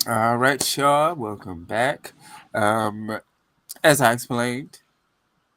All right, y'all, welcome back. As I explained,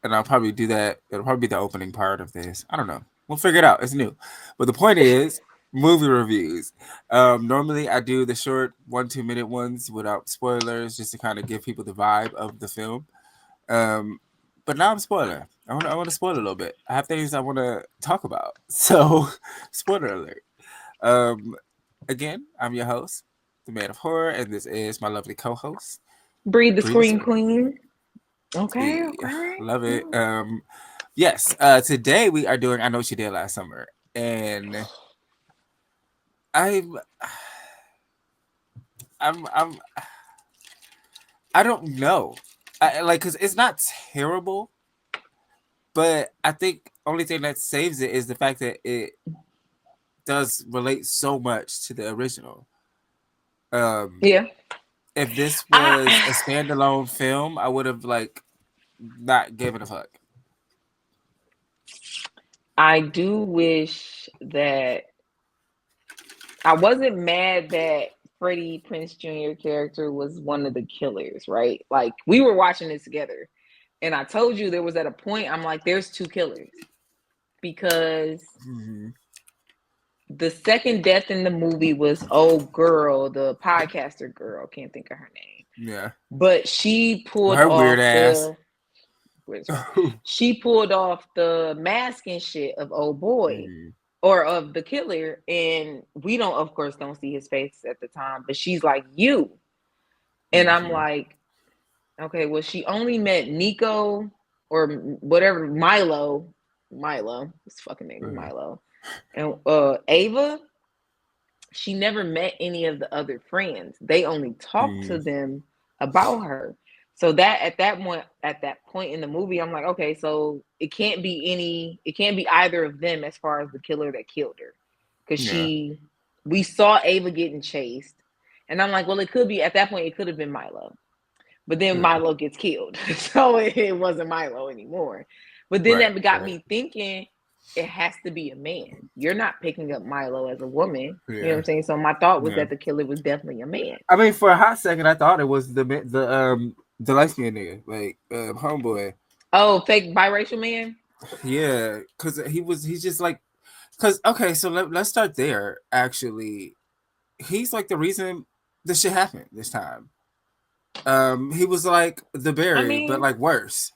and I'll probably do that. It'll probably be the opening part of this. I don't know. We'll figure it out. It's new. But the point is, movie reviews. Normally, I do the short 1-2 minute ones without spoilers, just to kind of give people the vibe of the film. Um, but now I'm spoiler. I want to spoil a little bit. I have things I want to talk about. So, spoiler alert. Um, Again, I'm your host, the Man of Horror, and this is my lovely co-host, Breathe the Breathe the Scream Scream. Queen. Okay, Yeah, okay. love it. Yes. Today we are doing I Know What You Did Last Summer, and I'm, I'm, I don't know, because it's not terrible, but I think only thing that saves it is the fact that it does relate so much to the original. Um, Yeah. if this was a I standalone film, I would have not given a fuck. I do wish that I wasn't mad that Freddie Prince Jr. character was one of the killers, right? Like we were watching this together. And I told you there was at a point I'm like, there's two killers. Because Mm-hmm. the second death in the movie was old girl, the podcaster girl, can't think of her name. Yeah, But she well, pulled her weird off ass. where's her? She pulled off the mask and shit of old boy Mm, or of the killer, and we don't, of course, don't see his face at the time. But she's like, you, and I'm mm-hmm. like, okay, well, she only met Nico or whatever Milo, his fucking name is Mm-hmm. Milo, and Ava. She never met any of the other friends. They only talked to them about her. So that at that point in the movie, I'm like, okay, so it can't be either of them as far as the killer that killed her. Because Yeah. we saw Ava getting chased. And I'm like, well, it could be at that point, it could have been Milo. But then Yeah. Milo gets killed. So it wasn't Milo anymore. But then Right. that got Right. me thinking it has to be a man. You're not picking up Milo as a woman. You know what Yeah. I'm saying? So my thought was Yeah. that the killer was definitely a man. I mean, for a hot second, I thought it was the light skinned nigga, like homeboy. Oh, fake biracial man? Yeah, because he's just like, because okay, so let's start there. Actually, he's like the reason this shit happened this time. He was like the I Barry, but mean, like worse.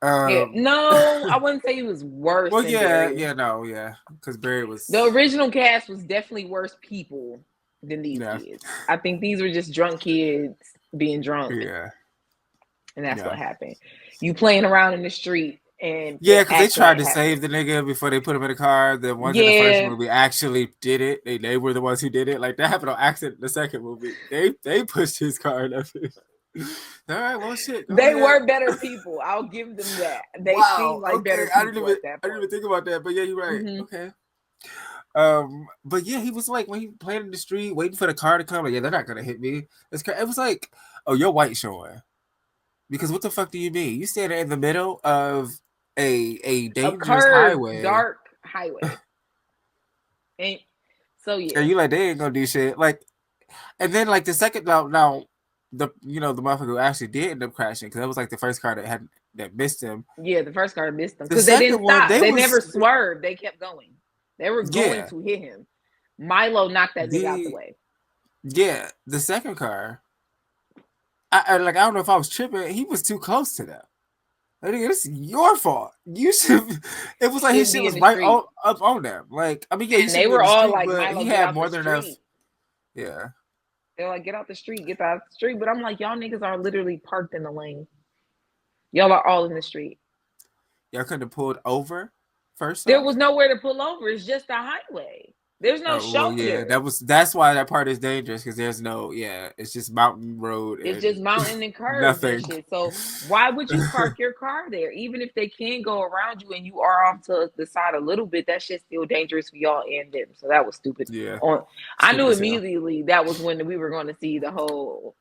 yeah. Um, No, I wouldn't say he was worse well, than yeah, Barry. yeah, no, yeah, because Barry The was, original cast was definitely worse people than these yeah, kids. I think these were just drunk kids being drunk, yeah, and that's yeah. what happened. You playing around in the street and Yeah, because they tried accident to happened. save the nigga before they put him in the car. The ones in the first Yeah, movie actually did it. They were the ones who did it. Like that happened on accident in the second movie. They pushed his car and everything. All right, well shit, go they ahead. were better people. I'll give them that. They Wow. seemed like Okay. better people at that I didn't even point. think about that. But yeah, you're right. Hmm. Okay. But yeah, he was like when he playing in the street, waiting for the car to come. Like, yeah, they're not gonna hit me. It was like, oh, you're white showing. Because what the fuck do you mean? You standing in the middle of a A dangerous curved, highway, dark highway. And so and yeah. you like they ain't gonna do shit. Like, and then like the second now the the motherfucker who actually did end up crashing because that was like the first car that missed him. Yeah, the first car missed them The because they second didn't one, stop. they They was never swerved. They kept going. They were going yeah to hit him. Milo knocked that nigga out the the way. the second car. I like I don't know if I was tripping. He was too close to them. Like, nigga, this is your fault. You should. It was like his Shouldn't shit be in was the right street. up on them. Like I mean, yeah, he And should they be in were the all street, like, but Milo, he get had out the more than enough. street. Yeah, They're like, get out the street, get out the street. But I'm like, y'all niggas are literally parked in the lane. Y'all are all in the street. y'all couldn't have pulled over first There off. was nowhere to pull over. It's just a highway. There's no Oh well, yeah, shoulder. that's why that part is dangerous because there's no, yeah, it's just mountain road It's and just mountain and curves and nothing. shit. So why would you park your car there? Even if they can go around you and you are off to the side a little bit, that shit's still dangerous for y'all and them. So that was stupid. Yeah, I knew stupid as hell. immediately that was when we were going to see the whole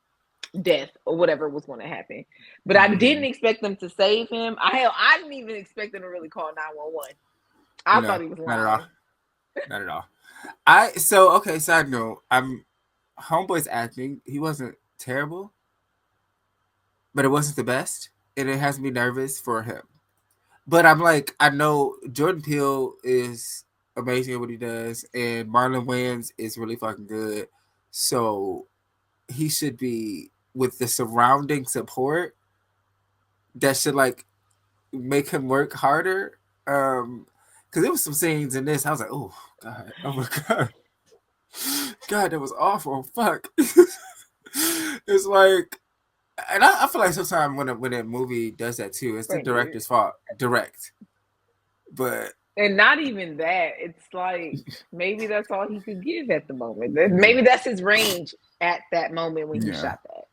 death or whatever was going to happen. But I didn't expect them to save him. I didn't even expect them to really call 911. I No, thought he was not at all. lying. Not at all. Okay, side note, Homeboy's acting, he wasn't terrible, but it wasn't the best, and it has me nervous for him. But I'm like, I know Jordan Peele is amazing at what he does, and Marlon Wayans is really fucking good. So he should be with the surrounding support that should like make him work harder. Because there was some scenes in this, I was like, oh god, oh my god, god, that was awful. Fuck. It's like, and I feel like sometimes when a movie does that too, it's the director's fault. But and not even that. It's like maybe that's all he could give at the moment. Maybe that's his range at that moment when he shot that.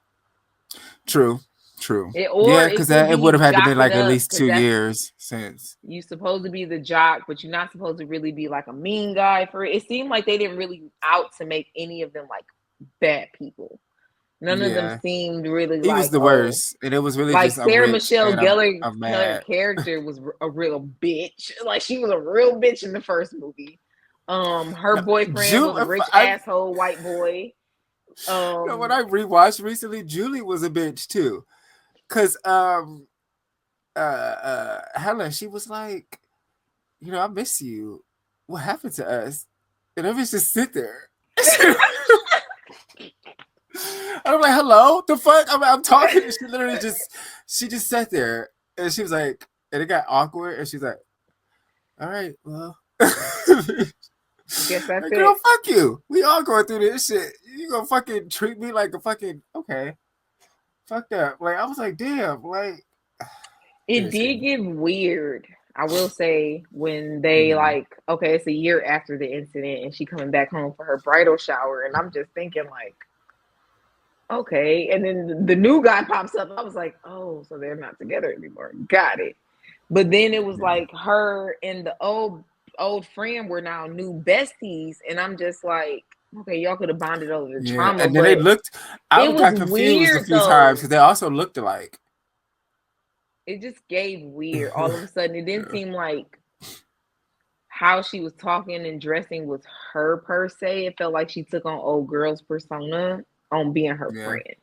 True. Yeah, because it would have had to be like at least 2 years since. You're supposed to be the jock, but you're not supposed to really be like a mean guy for it. It seemed like they didn't really out to make any of them like bad people. None of them seemed really he was the worst, and it was really like just Sarah Michelle Gellar character was a real bitch. Like she was a real bitch in the first movie. Her boyfriend was a rich asshole white boy. When I rewatched recently, Julie was a bitch too, cause Helen, she was like, I miss you. What happened to us? And I was just sit there. I'm like, hello, the fuck? I'm talking. And she literally just sat there, and she was like, and it got awkward, and she's like, all right, well, guess that's girl, fuck you. We all going through this shit. You gonna fucking treat me like a fucking okay? Fuck that. Like I was like, damn, like it did get weird. I will say when they like, okay, it's a year after the incident, and she coming back home for her bridal shower, and I'm just thinking like, okay, and then the new guy pops up. I was like, oh, so they're not together anymore. Got it. But then it was like her and the old friend were now new besties, and I'm just like, okay, y'all could have bonded over the trauma. And then they looked. I got confused a few times because they also looked alike. It just gave weird. All of a sudden, it didn't seem like how she was talking and dressing was her per se. It felt like she took on old girl's persona on being her friend.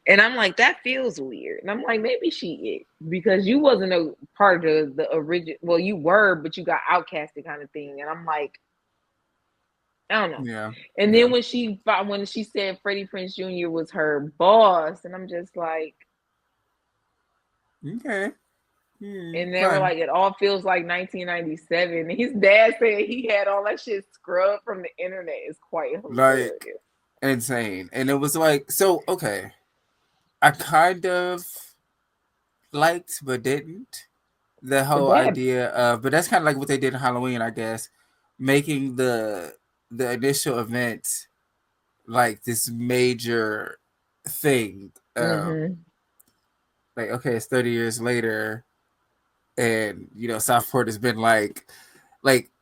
And I'm like, that feels weird. And I'm like, maybe she is, because you wasn't a part of the original. Well, you were, but you got outcasted kind of thing. And I'm like, I don't know. Yeah. And then when she said Freddie Prinze Jr. was her boss, and I'm just like, okay. And they were like, it all feels like 1997. And his dad said he had all that shit scrubbed from the internet. It's quite hilarious. Like insane. And it was like, so okay. I kind of liked but didn't the whole idea of, but that's kind of like what they did in Halloween, I guess, making the initial event like this major thing. Like, okay, it's 30 years later, and Southport has been like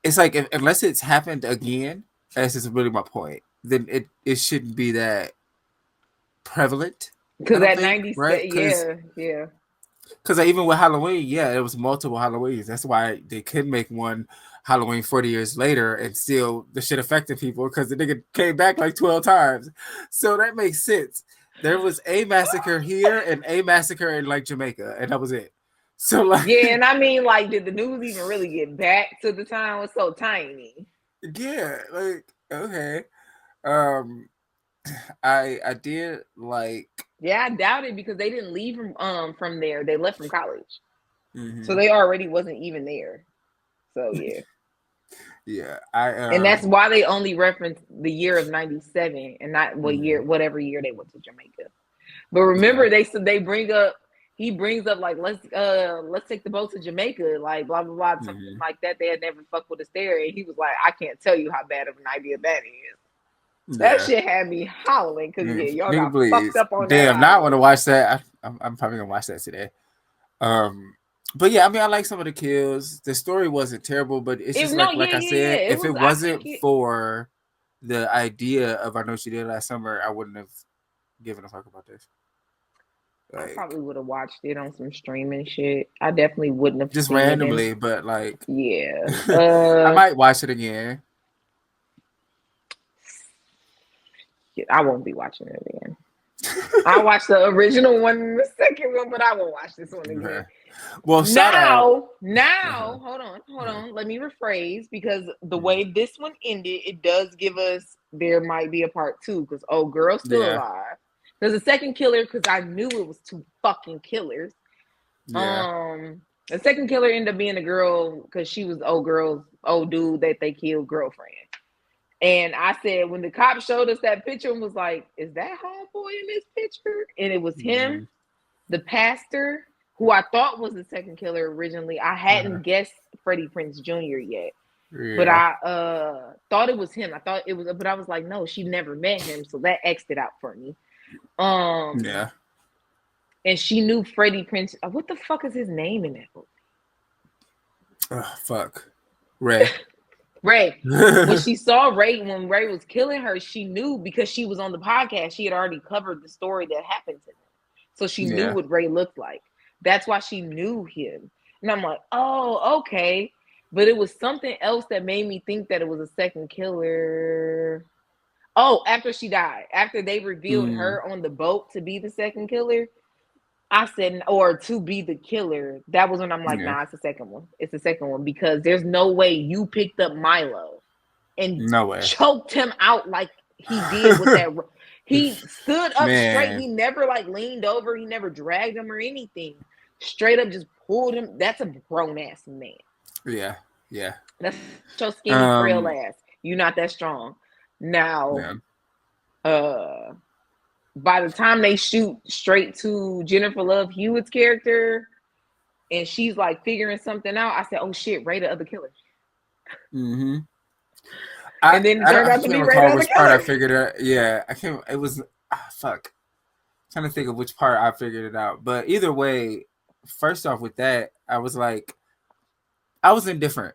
it's like unless it's happened again, that's just really my point. Then it shouldn't be that prevalent. Because at 96, right? Yeah. Because even with Halloween, it was multiple Halloweens. That's why they could make one Halloween 40 years later and still the shit affected people, because the nigga came back like 12 times. So that makes sense. There was a massacre here and a massacre in like Jamaica, and that was it. So like, and I mean, like, did the news even really get back to the town? It was so tiny. Yeah, like, okay. I did like. Yeah, I doubt it, because they didn't leave from there. They left from college, so they already wasn't even there. So yeah, and that's why they only referenced the year of 97 and not whatever year they went to Jamaica. But remember, they bring up he brings up like let's take the boat to Jamaica, like blah blah blah, something like that. They had never fucked with a stair, and he was like, I can't tell you how bad of an idea that is. That Yeah. shit had me howling because y'all Nigga, got fucked please. up on that Damn, now I island. want to watch that. I'm probably gonna watch that today. But yeah, I mean, I like some of the kills. The story wasn't terrible, but it's just like I said, if it wasn't for the idea of I Know What You Did Last Summer, I wouldn't have given a fuck about this. Like, I probably would have watched it on some streaming shit. I definitely wouldn't have just randomly, but like, yeah, I might watch it again. I won't be watching it again. I watched the original one and the second one, but I won't watch this one again. Okay. Well, now, hold on. Let me rephrase, because the way this one ended, it does give us there might be a part 2 because old girl's still alive. There's a second killer because I knew it was 2 fucking killers. Yeah. The second killer ended up being a girl because she was old dude that they killed girlfriend. And I said, when the cop showed us that picture and was like, is that homeboy in this picture? And it was him, the pastor, who I thought was the second killer originally. I hadn't guessed Freddie Prinze Jr. yet. Yeah. But I thought it was him. I thought it was, but I was like, no, she never met him. So that X'd it out for me. Yeah. And she knew Freddie Prinze. What the fuck is his name in that movie? Oh, fuck. Ray. When she saw Ray, when Ray was killing her, she knew because she was on the podcast. She had already covered the story that happened to them. So she knew what Ray looked like. That's why she knew him. And I'm like, oh, okay. But it was something else that made me think that it was a second killer. Oh, after she died, after they revealed her on the boat to be the second killer, I said, or to be the killer. That was when I'm like, nah, it's the second one. It's the second one because there's no way you picked up Milo and choked him out like he did with that. He stood up straight. He never like leaned over. He never dragged him or anything. Straight up just pulled him. That's a grown ass man. Yeah. That's your skinny, frail ass. You're not that strong. Now, by the time they shoot straight to Jennifer Love Hewitt's character and she's like figuring something out, I said, oh shit, Ray the other killer. And then it turned out to be Ray the other killer. Part I figured it out. Yeah, I can't, it was, fuck. I'm trying to think of which part I figured it out. But either way, first off with that, I was like, I was indifferent.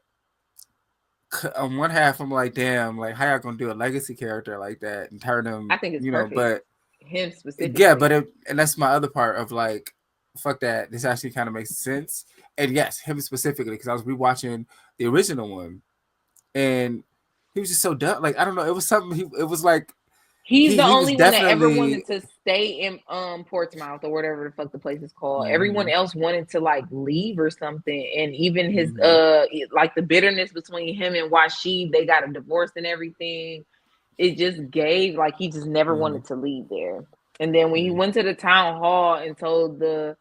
On one half, I'm like, damn, like how y'all gonna do a legacy character like that and turn him? I think it's perfect. But him specifically. Yeah, but and that's my other part of like, fuck that. This actually kind of makes sense. And yes, him specifically, because I was rewatching the original one, and he was just so dumb. Like I don't know, it was something. It was like he's the only one that ever wanted to stay in Portsmouth or whatever the fuck the place is called. Everyone else wanted to like leave or something, and even his like the bitterness between him and Washid, they got a divorce and everything. It just gave like he just never wanted to leave there. And then when he went to the town hall and told the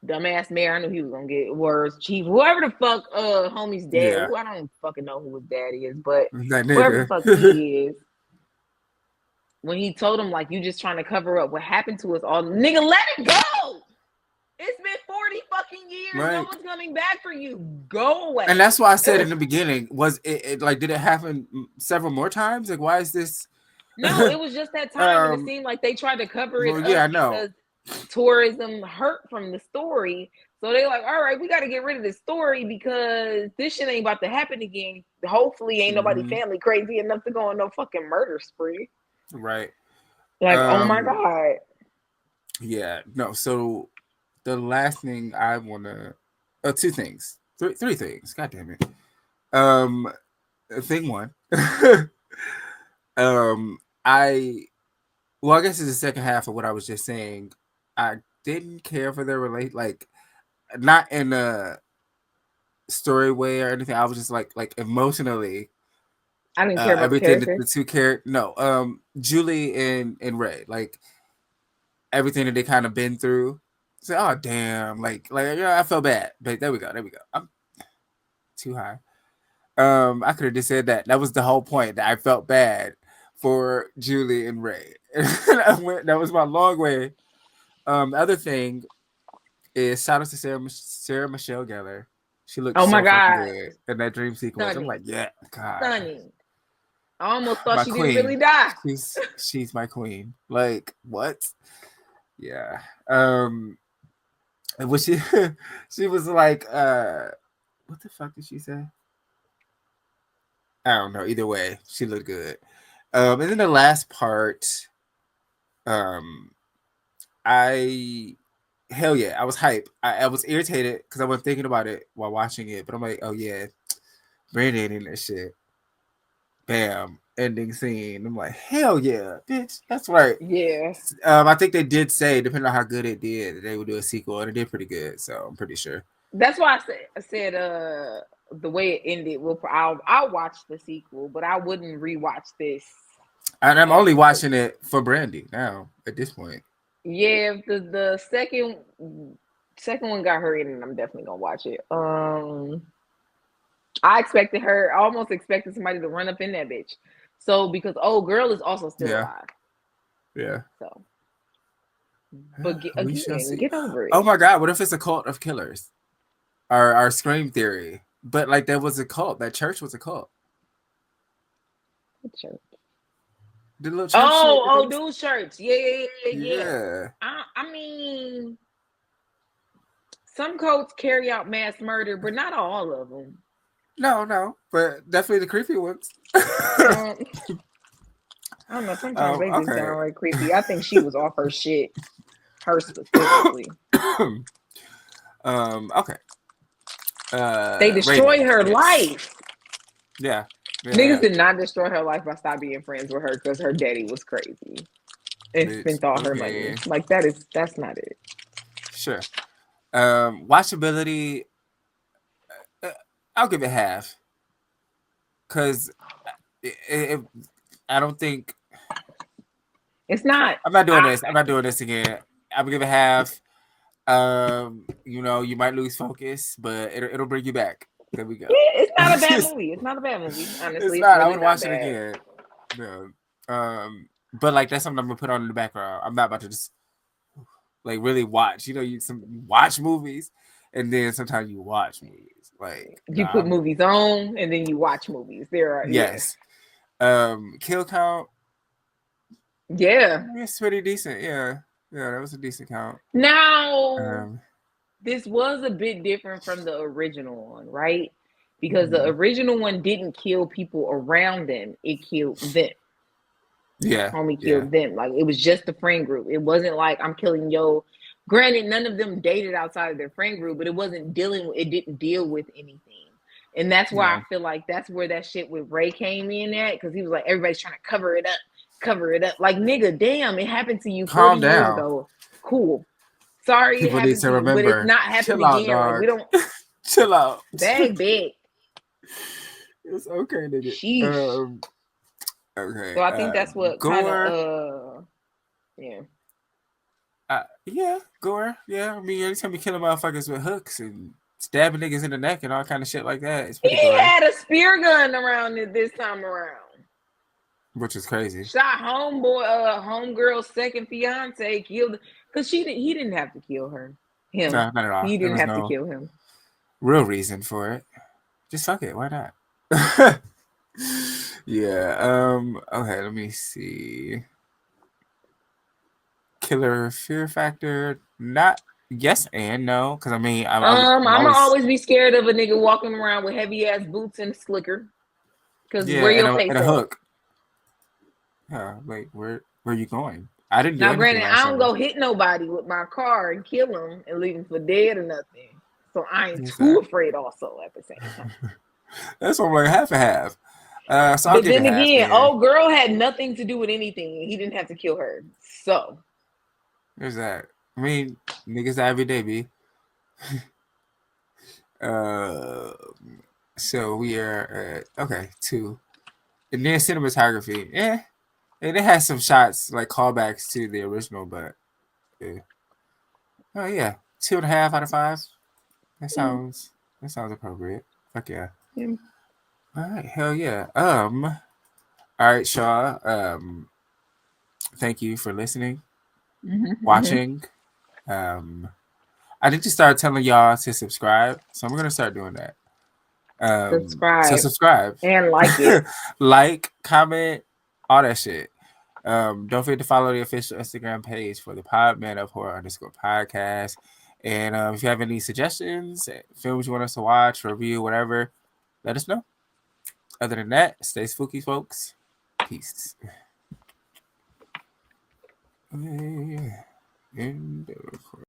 dumbass mayor, I knew he was gonna get worse. Chief, whoever the fuck homie's dad, who I don't fucking know who his daddy is, but whoever the fuck he is. When he told him like you just trying to cover up what happened to us all, nigga, let it go. It's been 40 fucking years. Right. No one's coming back for you. Go away. And that's why I said in the beginning, was it like, did it happen several more times? Like, why is this? No, it was just that time. And it seemed like they tried to cover it up. Yeah, I know. Because tourism hurt from the story. So they're like, all right, we got to get rid of this story because this shit ain't about to happen again. Hopefully ain't nobody family crazy enough to go on no fucking murder spree. Right. Like, oh my God. Yeah, no, so the last thing I want to, two things, three things. God damn it. Thing one. I guess it's the second half of what I was just saying. I didn't care for their like, not in a story way or anything. I was just like emotionally. I didn't care about everything. The two characters. No, Julie and Ray, like everything that they kind of been through. So, oh damn, like I felt bad, but there we go. I'm too high. I could have just said that. That was the whole point. That I felt bad for Julie and Ray. That was my long way. The other thing is shout out to Sarah Michelle Gellar. She looked Oh my so fucking God. good in that dream sequence. I'm like, Stunning. yeah, God, Stunning. I almost thought my she didn't really queen. die. She's my queen. Like what? Yeah. And was she? She was like, what the fuck did she say? I don't know. Either way, she looked good. And then the last part, um, I hell yeah, I was hype. I was irritated because I wasn't thinking about it while watching it, but I'm like, oh yeah, Brandon in that shit. Bam, ending scene. I'm like, hell yeah, bitch, that's right. Yeah. I think they did say, depending on how good it did, they would do a sequel, and it did pretty good. So I'm pretty sure. That's why I said the way it ended. I'll watch the sequel, but I wouldn't rewatch this. And I'm only watching it for Brandy now at this point. Yeah, if the second one got her in, and I'm definitely gonna watch it. I almost expected somebody to run up in that bitch. So because old girl is also still Yeah. alive. Yeah. So, but We shall see. get over it. Oh my god, what if it's a cult of killers? Our Scream theory. But like that was a cult. That church was a cult. What church? The little church Oh, shit. dude, church. Yeah. Yeah. I mean, some cults carry out mass murder, but not all of them. No, but definitely the creepy ones. I don't know. Sometimes they just Okay. downright creepy. I think she was off her shit. Her specifically. Okay. They destroyed her life. Yeah. Niggas did not destroy her life by stop being friends with her because her daddy was crazy and spent all her money. Like that's not it. Sure. Watchability, I'll give it half. Cause I don't think it's not. I'm not doing this. I'm not doing this again. I'm gonna give it half. You might lose focus, but it'll bring you back. There we go. Yeah, it's not a bad movie. It's not a bad movie. Honestly, It's not. really I would watch bad. it again. No. But like that's something I'm gonna put on in the background. I'm not about to just like really watch. You watch movies, and then sometimes you watch movies. Like you put movies on, and then you watch movies. There are yes. Kill count. Yeah, it's pretty decent. Yeah, that was a decent count. Now, this was a bit different from the original one, right? Because the original one didn't kill people around them; it killed them. Yeah, homie killed them. Like it was just the friend group. It wasn't like I'm killing yo. Granted, none of them dated outside of their friend group, but it didn't deal with anything. And that's why I feel like that's where that shit with Ray came in at, because he was like, everybody's trying to cover it up. Like, nigga, damn, it happened to you 40 years ago. Cool. Sorry, people it happened to you, but it's not happening again. Like, we don't chill out. Big. It's okay, nigga. Sheesh. Okay. So I think that's what kind of yeah, gore. Yeah, I mean, anytime you killing motherfuckers with hooks and stabbing niggas in the neck and all kind of shit like that, it's pretty he had a spear gun around it this time around, which is crazy. Shot homegirl's second fiance, killed because he didn't have to kill her. Him, no, not at all. He didn't have to kill him. Real reason for it. Just fuck it. Why not? Yeah. Okay. Let me see. Killer fear factor. Not yes and no. Because I mean, I'm gonna always be scared of a nigga walking around with heavy ass boots and a slicker. Because where your face and a hook. Yeah. Like where are you going? I didn't. Now, granted, I don't go hit nobody with my car and kill them and leave them for dead or nothing. So I ain't too afraid. Also, at the same time. That's what I'm like half and half. So but then again, old girl had nothing to do with anything. He didn't have to kill her. So there's that. I mean, niggas die every day, B. So we are okay, 2. And then cinematography. Yeah. And it has some shots like callbacks to the original, but yeah. Oh yeah. 2.5 out of 5. That sounds appropriate. Fuck yeah. All right, hell yeah. All right, Shaw. Thank you for listening, watching. I need to start telling y'all to subscribe, so I'm gonna start doing that. So Subscribe subscribe, and like it. like, comment, all that shit. Don't forget to follow the official Instagram page for the Podman of Horror _podcast. And if you have any suggestions, films you want us to watch, review, whatever, let us know. Other than that, stay spooky, folks. Peace. End the recording.